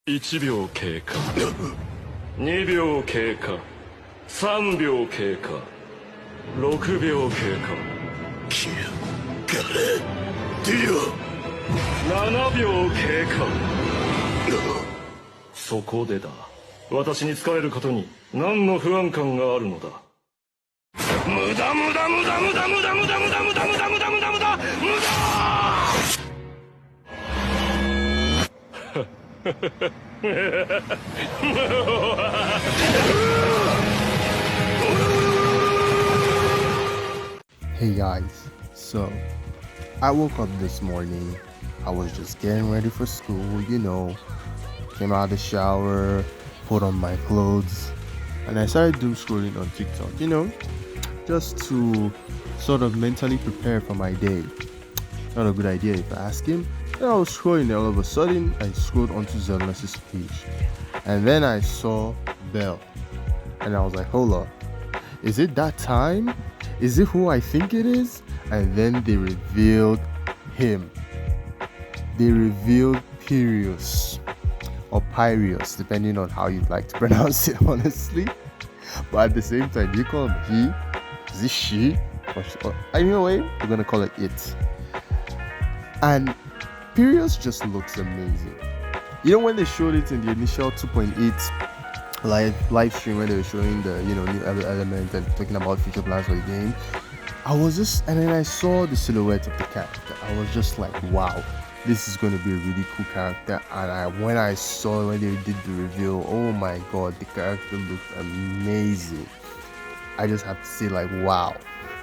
1秒経過2秒経過3秒経過6秒経過キルガレディ7秒経過そこでだ私に仕えることに何の不安感があるのだ無駄無駄無駄無駄無駄無駄無駄無駄無駄無駄無駄無駄無駄Hey guys, so I woke up this morning. I was just getting ready for school, came out of the shower, put on my clothes, and I started doom scrolling on TikTok, just to sort of mentally prepare for my day. Not a good idea if I ask him. Then I was scrolling, and all of a sudden I scrolled onto Zelness's page, and then I saw Bell, and I was like, hold up, is it that time? Is it who I think it is? And then they revealed him. They revealed PYRIOS or PYRIOS, depending on how you'd like to pronounce it, honestly. But at the same time, do you call him he? Is it she? Or anyway, we're gonna call it it. And PYRIOS just looks amazing. When they showed it in the initial 2.8 live stream, when they were showing the new element and talking about future plans for the game, and then I saw the silhouette of the character. I was just like, wow, this is going to be a really cool character. And when they did the reveal, oh my god, the character looked amazing. I just have to say, like, wow.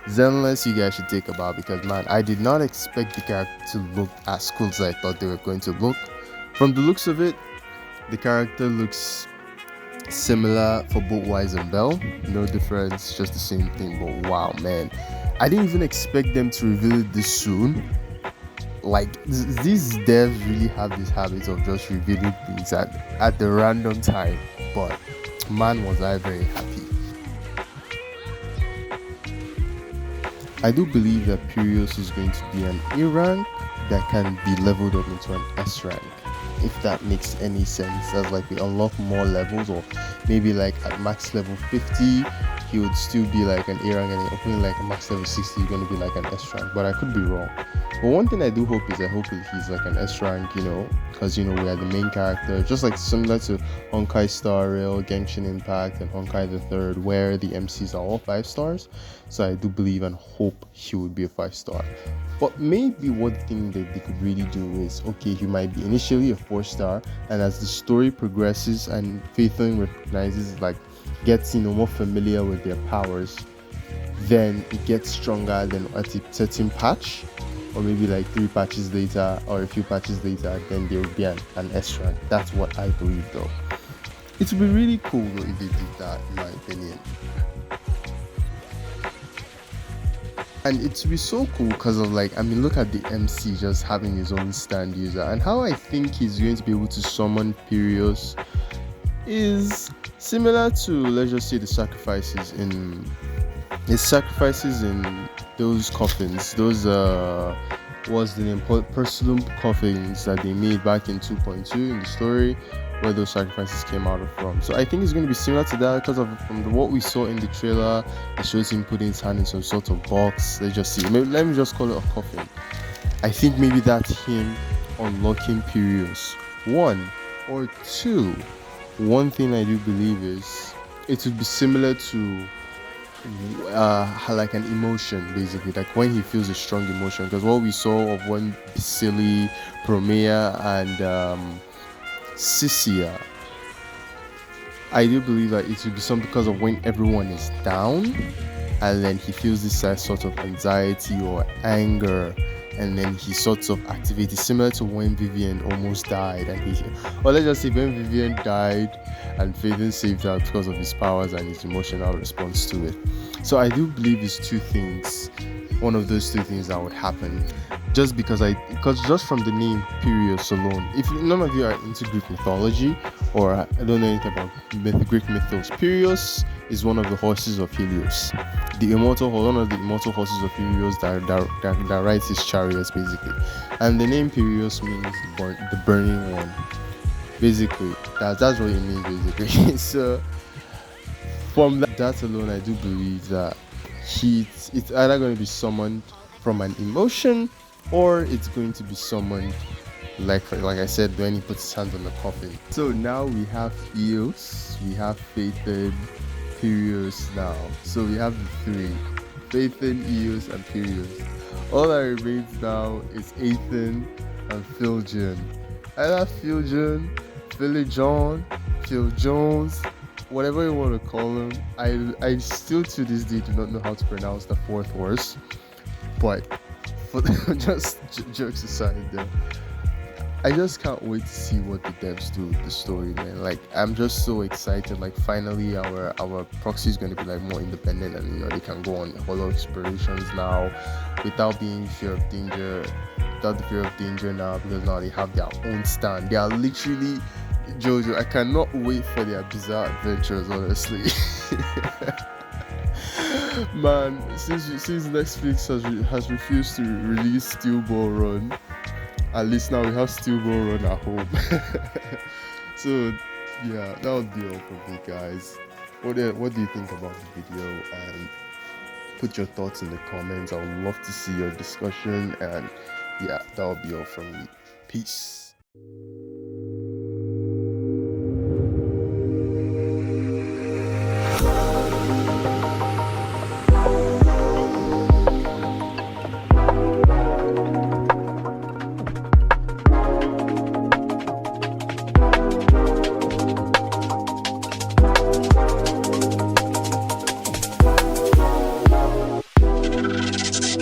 Zenless, you guys should take a bow, because man, I did not expect the character to look as cool as I thought they were going to look. From the looks of it, the character looks similar for both Wise and Bell. No difference, just the same thing. But wow, man, I didn't even expect them to reveal it this soon. Like, these devs really have this habit of just revealing things at the random time. But man, was I very happy. I do believe that PYRIOS is going to be an A rank that can be leveled up into an S rank, if that makes any sense. As like we unlock more levels, or maybe like at max level 50 he would still be like an A rank, and opening like a max level 60 you're going to be like an S rank. But I could be wrong. But one thing I do hope is he's like an S rank, because we are the main character, just like similar to Honkai Star Rail, Genshin Impact, and Honkai the Third, where the MCs are all 5 stars. So I do believe and hope he would be a 5-star. But maybe one thing that they could really do is, okay, he might be initially a 4-star, and as the story progresses and Phaethon recognizes, like, gets more familiar with their powers, then it gets stronger. Then at a certain patch, or maybe like 3 patches later or a few patches later, then there will be an S rank. That's what I believe, though. It would be really cool though if they did that, in my opinion. And it would be so cool because of look at the MC just having his own stand user, and how I think he's going to be able to summon PYRIOS is similar to, let's just say, the sacrifices in those coffins, those what's the name, Persulum coffins that they made back in 2.2 in the story, where those sacrifices came out of from. So I think it's going to be similar to that, because from what we saw in the trailer, it shows him putting his hand in some sort of box. Let's just see, let me just call it a coffin. I think maybe that's him unlocking PYRIOS. 1 or 2. One thing I do believe is it would be similar to like an emotion, basically, like when he feels a strong emotion, because what we saw of when Basili, Promea, and Sisia, I do believe that it will be something because of when everyone is down, and then he feels this sort of anxiety or anger, and then he sort of activates, similar to when Vivian almost died, and let's just say when Vivian died and Phaethon saved her because of his powers and his emotional response to it. So I do believe it's 2 things, one of those 2 things that would happen, just because just from the name PYRIOS alone. If none of you are into Greek mythology, or I don't know anything about Greek mythos, PYRIOS is one of the horses of Helios, one of the immortal horses of Helios that rides his chariots, basically. And the name PYRIOS means the burning one. Basically, that's what it means basically. So from that alone, I do believe that it's either going to be summoned from an emotion, or it's going to be summoned like I said when he puts his hands on the coffin. So now we have Eos, we have Phaethon, PYRIOS now. So we have the three: Phaethon, Eos, and PYRIOS. All that remains now is Ethan and Philjon. Either Philjon, Philjon, Phil Jones, whatever you want to call him. I still to this day do not know how to pronounce the fourth horse, but for just jokes aside, there, I just can't wait to see what the devs do with the story, man. Like, I'm just so excited. Like, finally, our proxy is going to be like more independent, and they can go on holo explorations now without being fear of danger, without the fear of danger now, because now they have their own stand. They are literally Jojo. I cannot wait for their bizarre adventures, honestly. Man, since Netflix has refused to release Steel Ball Run, at least now we have Steel Ball Run at home. So yeah, that would be all from me, guys. What do you think about the video? And put your thoughts in the comments. I would love to see your discussion. And yeah, that would be all from me. Peace.